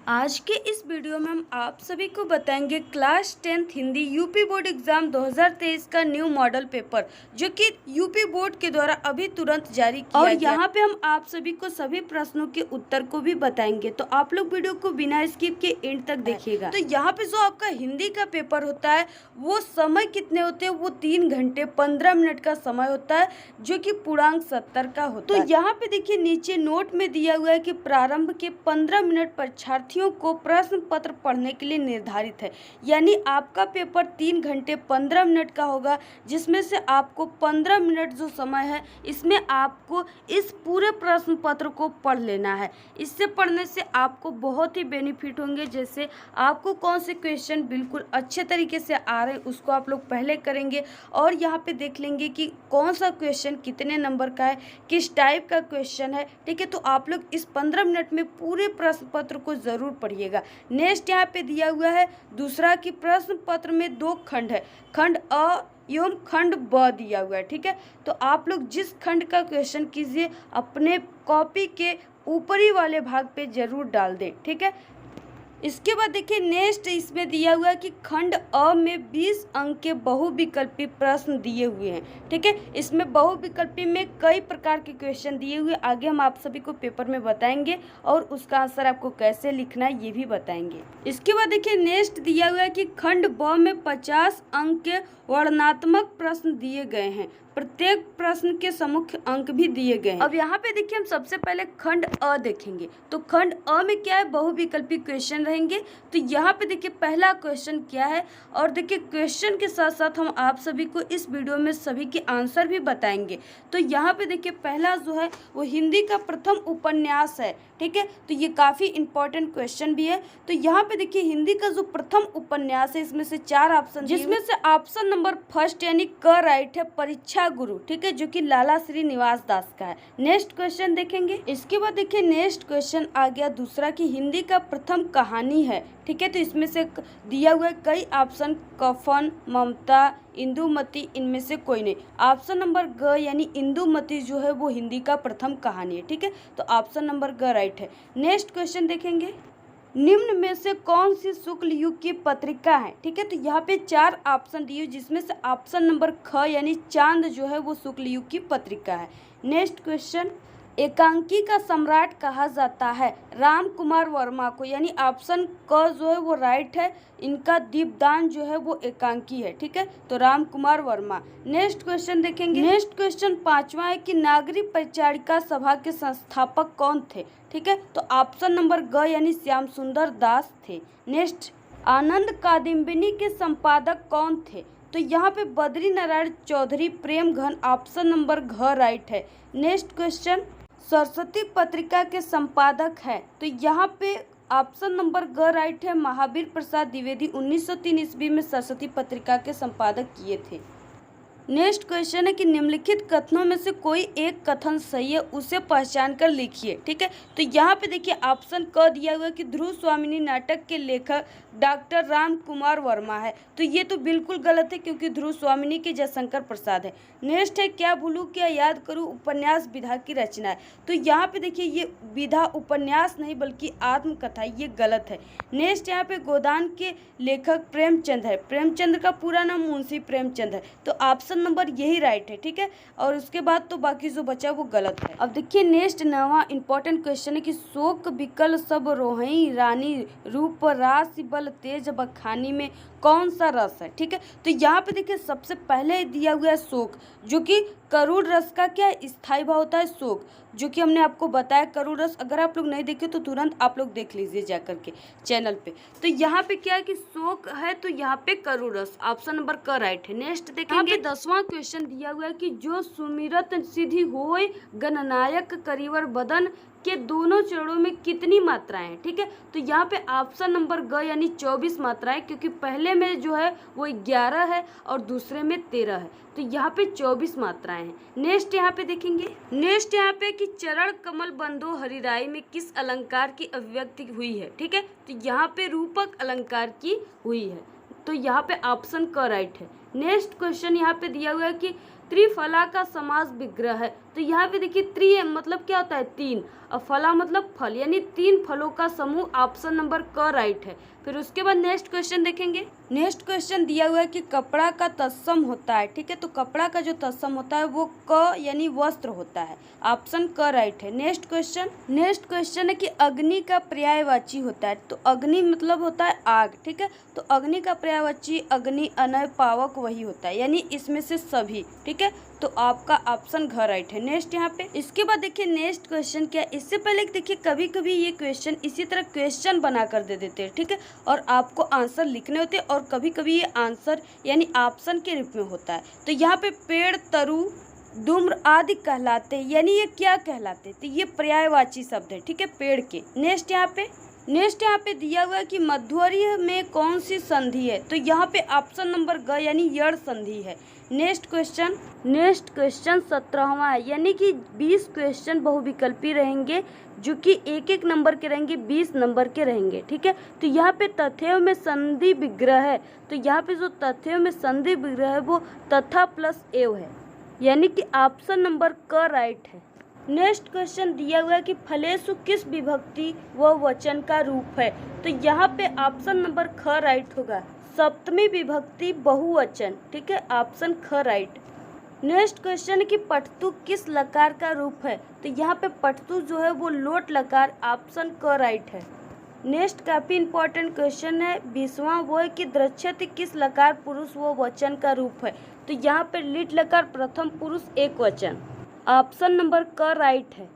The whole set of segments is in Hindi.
आज के इस वीडियो में हम आप सभी को बताएंगे class 10th Hindi UP board exam 2023 का न्यू मॉडल पेपर जो कि यूपी बोर्ड के द्वारा अभी तुरंत जारी किया और यहाँ पे हम आप सभी को सभी प्रश्नों के उत्तर को भी बताएंगे, तो आप लोग वीडियो को बिना स्किप के एंड तक देखिएगा। तो यहाँ पे जो आपका हिंदी का पेपर होता है वो समय कितने होते हैं, वो 3 घंटे 15 मिनट का समय होता है जो कि पूर्णांक 70 का होता है। तो यहाँ पे देखिए नीचे नोट में दिया हुआ है कि प्रारंभ के 15 मिनट परीक्षार्थी को प्रश्न पत्र पढ़ने के लिए निर्धारित है, यानी आपका पेपर 3 घंटे 15 मिनट का होगा, जिसमें से आपको 15 मिनट जो समय है इसमें आपको इस पूरे प्रश्न पत्र को पढ़ लेना है। इससे पढ़ने से आपको बहुत ही बेनिफिट होंगे, जैसे आपको कौन से क्वेश्चन बिल्कुल अच्छे तरीके से आ रहे हैं उसको आप लोग पहले करेंगे और यहाँ पे देख लेंगे कि कौन सा क्वेश्चन कितने नंबर का है, किस टाइप का क्वेश्चन है। ठीक है, तो आप लोग इस 15 मिनट में पूरे प्रश्न पत्र को जरूर पढ़िएगा। नेक्स्ट यहाँ पे दिया हुआ है दूसरा कि प्रश्न पत्र में 2 खंड है, खंड अ एवं खंड ब दिया हुआ है। ठीक है, तो आप लोग जिस खंड का क्वेश्चन कीजिए अपने कॉपी के ऊपरी वाले भाग पे जरूर डाल दें। ठीक है, इसके बाद देखिए नेक्स्ट इसमें दिया हुआ है कि खंड अ में 20 अंक के बहुविकल्पी प्रश्न दिए हुए हैं। ठीक है, इसमें बहुविकल्पी में कई प्रकार के क्वेश्चन दिए हुए, आगे हम आप सभी को पेपर में बताएंगे और उसका आंसर आपको कैसे लिखना है ये भी बताएंगे। इसके बाद देखिए नेक्स्ट दिया हुआ है कि खंड ब में 50 अंक के वर्णनात्मक प्रश्न दिए गए हैं, प्रत्येक प्रश्न के सम्मुख अंक भी दिए गए हैं। अब यहाँ पे देखिए हम सबसे पहले खंड अ देखेंगे, तो खंड अ में क्या है, बहुविकल्पी क्वेश्चन रहेंगे। तो यहाँ पे देखिए पहला क्वेश्चन क्या है, और देखिए क्वेश्चन के साथ साथ हम आप सभी को इस वीडियो में सभी के आंसर भी बताएंगे। तो यहाँ पे देखिए पहला जो है वो हिंदी का प्रथम उपन्यास है। ठीक है, तो ये काफ़ी इंपॉर्टेंट क्वेश्चन भी है। तो यहाँ पे देखिए हिंदी का जो प्रथम उपन्यास है इसमें से 4 ऑप्शन, जिसमें से ऑप्शन नंबर फर्स्ट यानी क राइट है परीक्षा गुरु। ठीक है, जो कि लाला श्रीनिवास दास का है। नेक्स्ट क्वेश्चन देखेंगे। इसके बाद देखिए नेक्स्ट क्वेश्चन आ गया दूसरा कि हिंदी का प्रथम कहानी है। ठीक है, तो इसमें से दिया हुआ है कई ऑप्शन, कफन, ममता, इंदुमती, इनमें से कोई नहीं। ऑप्शन नंबर ग यानी इंदुमती जो है वो हिंदी का प्रथम कहानी है। ठीक है, तो ऑप्शन नंबर ग राइट है। नेक्स्ट क्वेश्चन देखेंगे, निम्न में से कौन सी शुक्ल युग की पत्रिका है। ठीक है, तो यहाँ पे 4 ऑप्शन दिए, जिसमें से ऑप्शन नंबर ख यानी चांद जो है वो शुक्ल युग की पत्रिका है। नेक्स्ट क्वेश्चन, एकांकी का सम्राट कहा जाता है राम कुमार वर्मा को, यानी ऑप्शन क जो है वो राइट है, इनका दीपदान जो है वो एकांकी है। ठीक है, तो राम कुमार वर्मा। नेक्स्ट क्वेश्चन देखेंगे। नेक्स्ट क्वेश्चन 5वां है कि नागरिक परिचारिका सभा के संस्थापक कौन थे। ठीक है, तो ऑप्शन नंबर ग यानी श्याम सुंदर दास थे। नेक्स्ट, आनंद कादम्बिनी के संपादक कौन थे, तो यहाँ पे बद्री नारायण चौधरी प्रेम घन, ऑप्शन नंबर घ राइट है। नेक्स्ट क्वेश्चन, सरस्वती पत्रिका के संपादक है, तो यहाँ पे ऑप्शन नंबर ग राइट है, महावीर प्रसाद द्विवेदी 1903 ईस्वी में सरस्वती पत्रिका के संपादक किए थे। नेक्स्ट क्वेश्चन है कि निम्नलिखित कथनों में से कोई एक कथन सही है, उसे पहचान कर लिखिए। ठीक है, तो यहाँ पे देखिए ऑप्शन क दिया हुआ है कि ध्रुव स्वामिनी नाटक के लेखक डॉक्टर राम कुमार वर्मा है, तो ये तो बिल्कुल गलत है क्योंकि ध्रुव स्वामिनी के जयशंकर प्रसाद है। नेक्स्ट है क्या भूलूं क्या याद करूं उपन्यास विधा की रचना है, तो यहाँ पे देखिए ये विधा उपन्यास नहीं बल्कि आत्मकथा, ये गलत है। नेक्स्ट यहाँ पे गोदान के लेखक प्रेमचंद है, प्रेमचंद का पूरा नाम मुंशी प्रेमचंद है, तो ऑप्शन नंबर यही राइट है। ठीक है, और उसके बाद तो बाकी जो बचा वो गलत है। अब देखिए नेक्स्ट 9वां इंपॉर्टेंट क्वेश्चन है कि शोक विकल सब रोहिणी रानी रूप राशि बल तेज बखानी में कौन सा रस है। ठीक है, तो यहाँ पे देखिए सबसे पहले दिया हुआ है शोक, जो कि करुण रस का क्या है, स्थायी भाव होता है शोक, जो कि हमने आपको बताया करुण रस। अगर आप लोग नहीं देखे तो तुरंत आप लोग देख लीजिए जा करके चैनल पे। तो यहाँ पे क्या है कि शोक है, तो यहाँ पे करुण रस, ऑप्शन नंबर क राइट है। नेक्स्ट देखेंगे 10वां क्वेश्चन दिया हुआ है कि जो सुमिरत सिद्धि होय गणनायक करिवर बदन के दोनों चरणों में कितनी मात्राएं हैं। ठीक है, तो यहाँ पे ऑप्शन नंबर ग यानी 24 मात्राएं, क्योंकि पहले में जो है वो 11 है और दूसरे में 13 है, तो यहाँ पे 24 मात्राएं हैं। नेक्स्ट यहाँ पे देखेंगे, नेक्स्ट यहाँ पे कि चरण कमल बंधो हरिराई में किस अलंकार की अभिव्यक्ति हुई है। ठीक है, तो यहाँ पे रूपक अलंकार की हुई है, तो यहाँ पे ऑप्शन क राइट है। नेक्स्ट क्वेश्चन यहाँ पे दिया हुआ है कि त्रिफला का समास विग्रह है, तो यहाँ पे देखिए त्रि मतलब क्या होता है 3, और फला मतलब फल, यानी 3 फलों का समूह। ऑप्शन नंबर क राइट है। फिर उसके बाद नेक्स्ट क्वेश्चन देखेंगे। नेक्स्ट क्वेश्चन दिया हुआ है कि कपड़ा का तत्सम होता है, ठीक है। तो कपड़ा का जो तत्सम होता है वो क यानी वस्त्र होता है। ऑप्शन क राइट है। नेक्स्ट क्वेश्चन है कि अग्नि का पर्यायवाची होता है। तो अग्नि मतलब होता है आग, ठीक है। तो अग्नि का पर्यायवाची अग्नि, अनय, पावक वही होता है, यानी इसमें से सभी, ठीक है। तो आपका ऑप्शन घ राइट है। नेक्स्ट यहाँ पे इसके बाद देखिए नेक्स्ट क्वेश्चन क्या है। इससे पहले देखिए कभी कभी ये क्वेश्चन इसी तरह क्वेश्चन बना कर दे देते हैं, ठीक है, और आपको आंसर लिखने होते हैं, और कभी कभी ये आंसर यानी ऑप्शन के रूप में होता है। तो यहाँ पे पेड़, तरु, धूम्र आदि कहलाते हैं, यानी ये क्या कहलाते हैं, तो ये पर्यायवाची शब्द है, ठीक है, पेड़ के। नेक्स्ट यहाँ पे दिया हुआ है कि मध्वर्य में कौन सी संधि है। तो यहाँ पे ऑप्शन नंबर ग यानी यड़ संधि है। नेक्स्ट क्वेश्चन 17वां है, यानी कि 20 क्वेश्चन बहुविकल्पी रहेंगे, जो कि एक एक नंबर के रहेंगे, 20 नंबर के रहेंगे, ठीक है। तो यहाँ पे तथ्यों में संधि विग्रह है। तो यहाँ पे जो तथ्यों में संधि विग्रह है वो तथा प्लस एव है, यानी कि ऑप्शन नंबर क राइट है। नेक्स्ट क्वेश्चन दिया हुआ है कि फलेषु किस विभक्ति व वचन का रूप है। तो यहाँ पे ऑप्शन नंबर ख राइट होगा, सप्तमी विभक्ति बहुवचन, ठीक है, ऑप्शन ख राइट। नेक्स्ट क्वेश्चन है कि पठतु किस लकार का रूप है। तो यहाँ पे पठतु जो है वो लोट लकार, ऑप्शन क राइट है। नेक्स्ट काफी इंपॉर्टेंट क्वेश्चन है 20वां, वो है कि द्रक्षति किस लकार पुरुष व वचन का रूप है। तो यहाँ पे लिट लकार प्रथम पुरुष एक वचन, ऑप्शन नंबर क राइट है।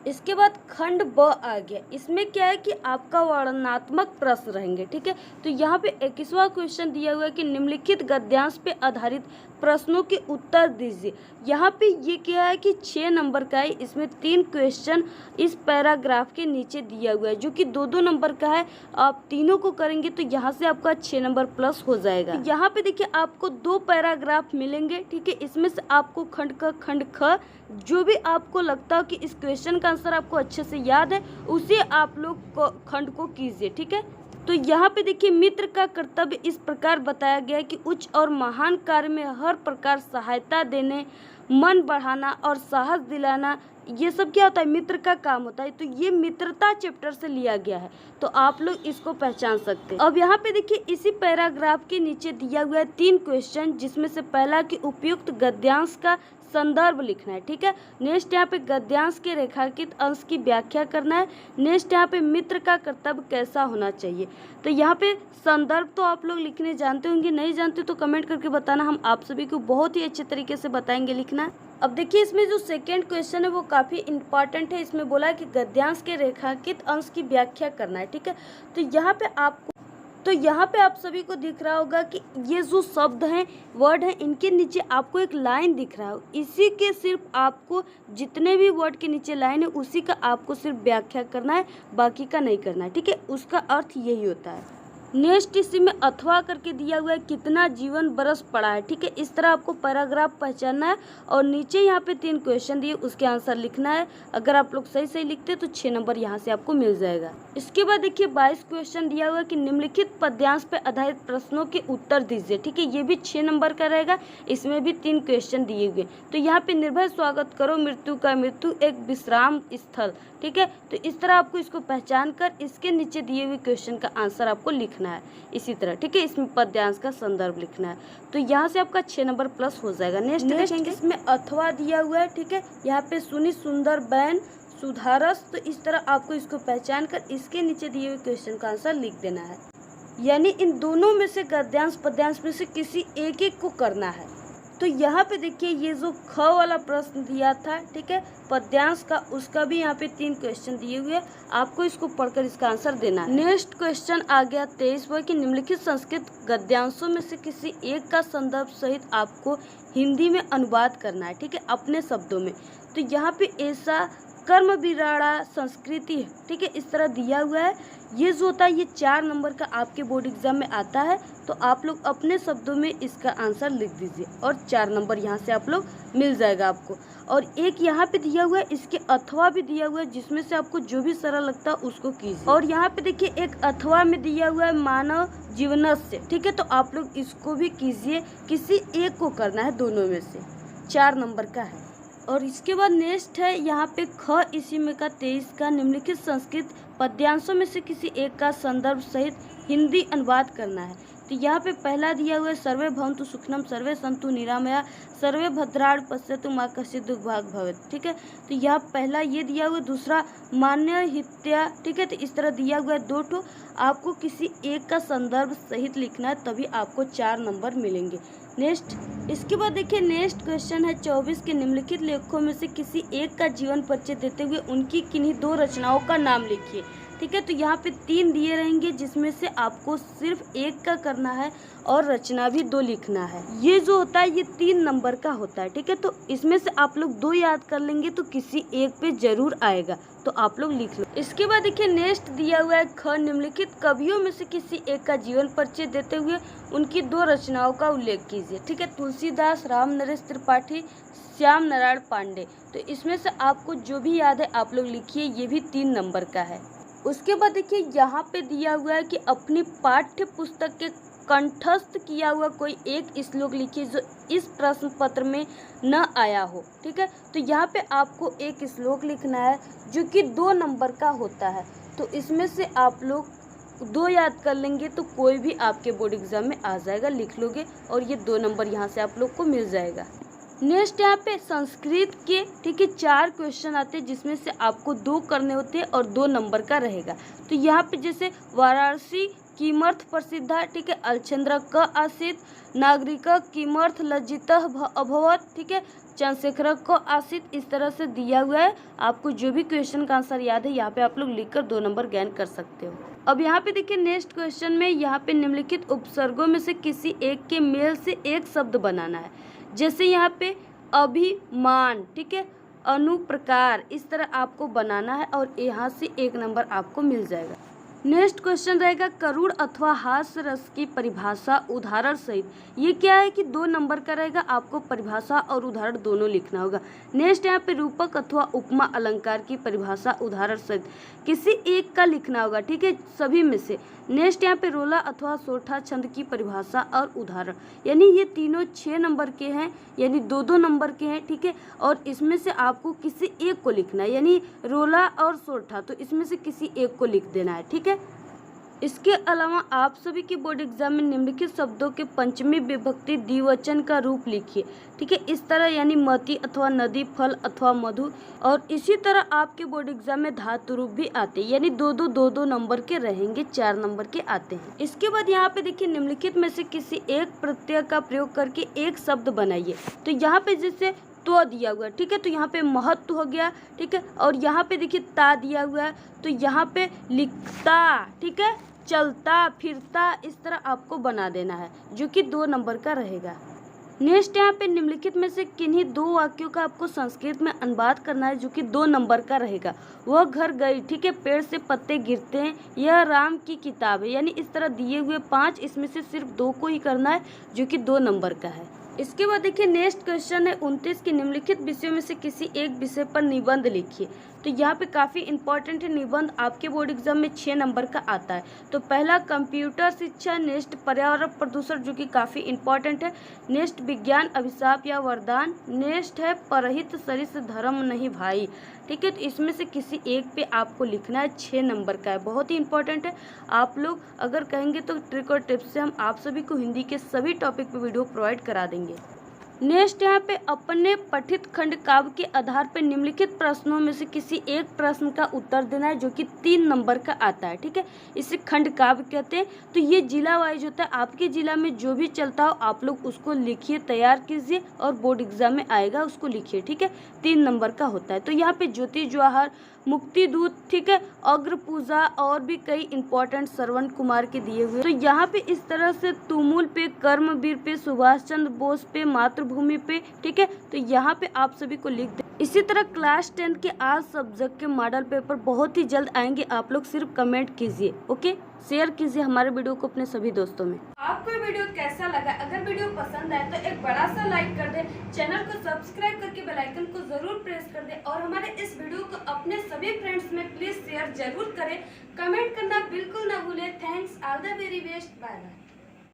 इसके बाद खंड ब आ गया। इसमें क्या है कि आपका वर्णनात्मक प्रश्न रहेंगे, ठीक है। तो यहाँ पे 21वां क्वेश्चन दिया हुआ है कि निम्नलिखित गद्यांश पे आधारित प्रश्नों के उत्तर दीजिए। यहाँ पे ये क्या है कि 6 नंबर का है। इसमें 3 क्वेश्चन इस पैराग्राफ के नीचे दिया हुआ है, जो कि 2-2 नंबर का है। आप तीनों को करेंगे तो यहाँ से आपका 6 नंबर प्लस हो जाएगा। यहाँ पे देखिए आपको 2 पैराग्राफ मिलेंगे, ठीक है। इसमें से आपको खंड ख जो भी आपको लगता हो कि इस क्वेश्चन का आंसर आपको अच्छे से याद है, उसे आप लोग खंड को कीजिए, ठीक है। तो यहाँ पे देखिए मित्र का कर्तव्य इस प्रकार बताया गया है कि उच्च और महान कार्य में हर प्रकार सहायता देने, मन बढ़ाना और साहस दिलाना, ये सब क्या होता है, मित्र का काम होता है। तो ये मित्रता चैप्टर से लिया गया है, तो आप लोग इसको पहचान सकते हैं। अब यहाँ पे देखिए इसी पैराग्राफ के नीचे दिया हुआ है 3 क्वेश्चन, जिसमें से पहला कि उपयुक्त गद्यांश का संदर्भ लिखना है, ठीक है। नेक्स्ट यहाँ पे गद्यांश के रेखांकित अंश की व्याख्या करना है। नेक्स्ट यहाँ पे मित्र का कर्तव्य कैसा होना चाहिए। तो यहाँ पे संदर्भ तो आप लोग लिखने जानते होंगे, नहीं जानते तो कमेंट करके बताना, हम आप सभी को बहुत ही अच्छे तरीके से बताएंगे लिखना। अब देखिए इसमें जो सेकेंड क्वेश्चन है वो काफ़ी इंपॉर्टेंट है। इसमें बोला है कि गद्यांश के रेखांकित अंश की व्याख्या करना है, ठीक है। तो यहाँ पे आप सभी को दिख रहा होगा कि ये जो शब्द हैं, वर्ड हैं, इनके नीचे आपको एक लाइन दिख रहा हो। इसी के सिर्फ आपको जितने भी वर्ड के नीचे लाइन है उसी का आपको सिर्फ व्याख्या करना है, बाकी का नहीं करना है, ठीक है। उसका अर्थ यही होता है। नेक्स्ट इसी में अथवा करके दिया हुआ है कितना जीवन बरस पड़ा है, ठीक है। इस तरह आपको पैराग्राफ पहचानना है और नीचे यहाँ पे 3 क्वेश्चन दिए, उसके आंसर लिखना है। अगर आप लोग सही लिखते तो 6 नंबर यहाँ से आपको मिल जाएगा। इसके बाद देखिए 22 क्वेश्चन दिया हुआ है कि निम्नलिखित पद्यांश पे आधारित प्रश्नों के उत्तर दीजिए, ठीक है। ये भी 6 नंबर का रहेगा। इसमें भी 3 क्वेश्चन दिए हुए। तो यहाँ पे निर्भय स्वागत करो मृत्यु का, मृत्यु एक विश्राम स्थल, ठीक है। तो इस तरह आपको इसको पहचान कर इसके नीचे दिए हुए क्वेश्चन का आंसर आपको लिखना है इसी तरह, ठीक है। इसमें पद्यांश का संदर्भ लिखना है। तो यहाँ से आपका 6 नंबर प्लस हो जाएगा। नेक्स्ट देखेंगे, इसमें अथवा दिया हुआ है, ठीक है। यहाँ पे सुनी सुंदर बैन सुधारस। तो इस तरह आपको इसको पहचान कर इसके नीचे दिए हुए क्वेश्चन का आंसर लिख देना है, यानी इन दोनों में से गद्यांश पद्यांश में से किसी एक को करना है। तो यहाँ पे देखिए ये जो ख वाला प्रश्न दिया था, ठीक है, पद्यांश का, उसका भी यहाँ पे 3 क्वेश्चन दिए हुए, आपको इसको पढ़कर इसका आंसर देना है। नेक्स्ट क्वेश्चन आ गया 23वां कि निम्नलिखित संस्कृत गद्यांशों में से किसी एक का संदर्भ सहित आपको हिंदी में अनुवाद करना है, ठीक है, अपने शब्दों में। तो यहाँ पे ऐसा कर्म विराड़ा संस्कृति है, ठीक है, इस तरह दिया हुआ है। ये जो होता है ये 4 नंबर का आपके बोर्ड एग्जाम में आता है। तो आप लोग अपने शब्दों में इसका आंसर लिख दीजिए और 4 नंबर यहाँ से आप लोग मिल जाएगा आपको। और एक यहाँ पे दिया हुआ है, इसके अथवा भी दिया हुआ है, जिसमें से आपको जो भी सरल लगता है उसको कीजिए। और यहाँ पे देखिए एक अथवा में दिया हुआ है मानव जीवनस्य, ठीक है। तो आप लोग इसको भी कीजिए, किसी एक को करना है, दोनों में से 4 नंबर का है। और इसके बाद नेक्स्ट है यहाँ पे ख इसी में का 23 का निम्नलिखित संस्कृत पद्यांशों में से किसी एक का संदर्भ सहित हिंदी अनुवाद करना है। तो यहाँ पे पहला दिया हुआ है सर्वे भवन्तु सुखिनः सर्वे सन्तु निरामया सर्वे भद्राणि पश्यन्तु मा कश्चित् दुर्भाग् भवेत्। ठीक है, तो यहाँ पहला ये दिया हुआ है, दूसरा मान्य हित्या। ठीक है, तो इस तरह दिया हुआ है 2 ठो। आपको किसी एक का संदर्भ सहित लिखना है, तभी आपको 4 नंबर मिलेंगे। नेक्स्ट, इसके बाद देखिए नेक्स्ट क्वेश्चन है 24 के निम्नलिखित लेखकों में से किसी एक का जीवन परिचय देते हुए उनकी किन्हीं 2 रचनाओं का नाम लिखिए। ठीक है, तो यहाँ पे 3 दिए रहेंगे जिसमें से आपको सिर्फ एक का करना है और रचना भी 2 लिखना है। ये जो होता है ये 3 नंबर का होता है। ठीक है, तो इसमें से आप लोग 2 याद कर लेंगे तो किसी एक पे जरूर आएगा, तो आप लोग लिख लो। इसके बाद देखिए नेक्स्ट दिया हुआ है ख निम्नलिखित कवियों में से किसी एक का जीवन परिचय देते हुए उनकी 2 रचनाओं का उल्लेख कीजिए। ठीक है, तुलसीदास, राम नरेश त्रिपाठी, श्याम नारायण पांडे। तो इसमें से आपको जो भी याद है आप लोग लिखिए, ये भी 3 नंबर का है। उसके बाद देखिए यहाँ पे दिया हुआ है कि अपनी पाठ्य पुस्तक के कंठस्थ किया हुआ कोई एक श्लोक लिखिए जो इस प्रश्न पत्र में न आया हो। ठीक है, तो यहाँ पे आपको एक श्लोक लिखना है जो कि 2 नंबर का होता है। तो इसमें से आप लोग 2 याद कर लेंगे तो कोई भी आपके बोर्ड एग्जाम में आ जाएगा, लिख लोगे और ये 2 नंबर यहाँ से आप लोग को मिल जाएगा। नेक्स्ट यहाँ पे संस्कृत के ठीक है 4 क्वेश्चन आते हैं जिसमें से आपको 2 करने होते हैं और 2 नंबर का रहेगा। तो यहाँ पे जैसे वाराणसी किमर्थ प्रसिद्ध, ठीक है, अलचंद्र क आसीत, नागरिक किमर्थ लज्जितः अभवत, ठीक है, चंद्रशेखर को आसीत। इस तरह से दिया हुआ है। आपको जो भी क्वेश्चन का आंसर याद है यहाँ पे आप लोग लिखकर 2 नंबर गेन कर सकते हो। अब यहाँ पे देखिए नेक्स्ट क्वेश्चन में यहाँ पे निम्नलिखित उपसर्गों में से किसी एक के मेल से एक शब्द बनाना है। जैसे यहाँ पे अभिमान, ठीक है, अनुप्रकार, इस तरह आपको बनाना है और यहाँ से 1 नंबर आपको मिल जाएगा। नेक्स्ट क्वेश्चन रहेगा करुण अथवा हास्य रस की परिभाषा उदाहरण सहित। ये क्या है कि 2 नंबर का रहेगा, आपको परिभाषा और उदाहरण दोनों लिखना होगा। नेक्स्ट यहाँ पे रूपक अथवा उपमा अलंकार की परिभाषा उदाहरण सहित किसी एक का लिखना होगा। ठीक है, सभी में से। नेक्स्ट यहाँ पे रोला अथवा सोठा छंद की परिभाषा और उदाहरण, यानी ये तीनों 6 नंबर के हैं, यानी 2-2 नंबर के हैं। ठीक है, और इसमें से आपको किसी एक को लिखना है, यानी रोला और सोठा, तो इसमें से किसी एक को लिख देना है। ठीक है, इसके अलावा आप सभी के बोर्ड एग्जाम में निम्नलिखित शब्दों के पंचमी विभक्ति द्विवचन का रूप लिखिए। ठीक है, इस तरह यानी मती अथवा नदी, फल अथवा मधु। और इसी तरह आपके बोर्ड एग्जाम में धातु रूप भी आते हैं, यानी 2-2 नंबर के रहेंगे, 4 नंबर के आते हैं। इसके बाद यहाँ पे देखिए निम्नलिखित में से किसी एक प्रत्यय का प्रयोग करके एक शब्द बनाइए। तो यहाँ पे जैसे तो दिया हुआ है, ठीक है, तो यहाँ पे महत्व हो गया। ठीक है, और यहाँ पे देखिए ता दिया हुआ है, तो यहाँ पे लिखता, ठीक है, चलता फिरता, इस तरह आपको बना देना है जो कि 2 नंबर का रहेगा। नेक्स्ट यहाँ पे निम्नलिखित में से किन्हीं 2 वाक्यों का आपको संस्कृत में अनुवाद करना है जो कि 2 नंबर का रहेगा। वह घर गई, ठीक है, पेड़ से पत्ते गिरते हैं, यह राम की किताब है, यानी इस तरह दिए हुए 5, इसमें से सिर्फ 2 को ही करना है जो कि 2 नंबर का है। इसके बाद देखिए नेक्स्ट क्वेश्चन है 29 के निम्नलिखित विषयों में से किसी एक विषय पर निबंध लिखिए। तो यहाँ पे काफ़ी इंपॉर्टेंट है निबंध, आपके बोर्ड एग्जाम में 6 नंबर का आता है। तो पहला कंप्यूटर शिक्षा, नेक्स्ट पर्यावरण प्रदूषण जो कि काफ़ी इंपॉर्टेंट है, नेक्स्ट विज्ञान अभिशाप या वरदान, नेक्स्ट है परहित सरिस धर्म नहीं भाई। ठीक है, तो इसमें से किसी एक पे आपको लिखना है, 6 नंबर का है, बहुत ही इंपॉर्टेंट है। आप लोग अगर कहेंगे तो ट्रिक और टिप्स से हम आप सभी को हिंदी के सभी टॉपिक पे वीडियो प्रोवाइड करा देंगे। नेक्स्ट यहाँ पे अपने पठित खंड काव्य के आधार पर निम्नलिखित प्रश्नों में से किसी एक प्रश्न का उत्तर देना है जो कि 3 नंबर का आता है। ठीक है, इसे खंड काव्य कहते हैं। तो ये जिला वाइज होता है, आपके जिला में जो भी चलता हो आप लोग उसको लिखिए, तैयार कीजिए और बोर्ड एग्जाम में आएगा उसको लिखिए। ठीक है, 3 नंबर का होता है। तो यहाँ पे ज्योति जवाहर, मुक्ति दूत, ठीक है, अग्र पूजा और भी कई इंपॉर्टेंट श्रवण कुमार के दिए हुए। तो यहाँ पे इस तरह से तुमुल पे, कर्मवीर पे, सुभाष चंद्र बोस पे, मातृभूमि पे, ठीक है, तो यहाँ पे आप सभी को लिख दें। इसी तरह क्लास 10 के आज सब्जेक्ट के मॉडल पेपर बहुत ही जल्द आएंगे, आप लोग सिर्फ कमेंट कीजिए, ओके, शेयर कीजिए हमारे वीडियो को अपने सभी दोस्तों में। आपको वीडियो कैसा लगा? अगर वीडियो पसंद आए तो एक बड़ा सा लाइक कर दे, चैनल को सब्सक्राइब करके बेल आइकन को जरूर प्रेस कर दे और हमारे इस वीडियो को अपने सभी फ्रेंड्स में प्लीज शेयर जरूर करें। कमेंट करना बिल्कुल ना भूलें। Thanks, all the very best, bye bye.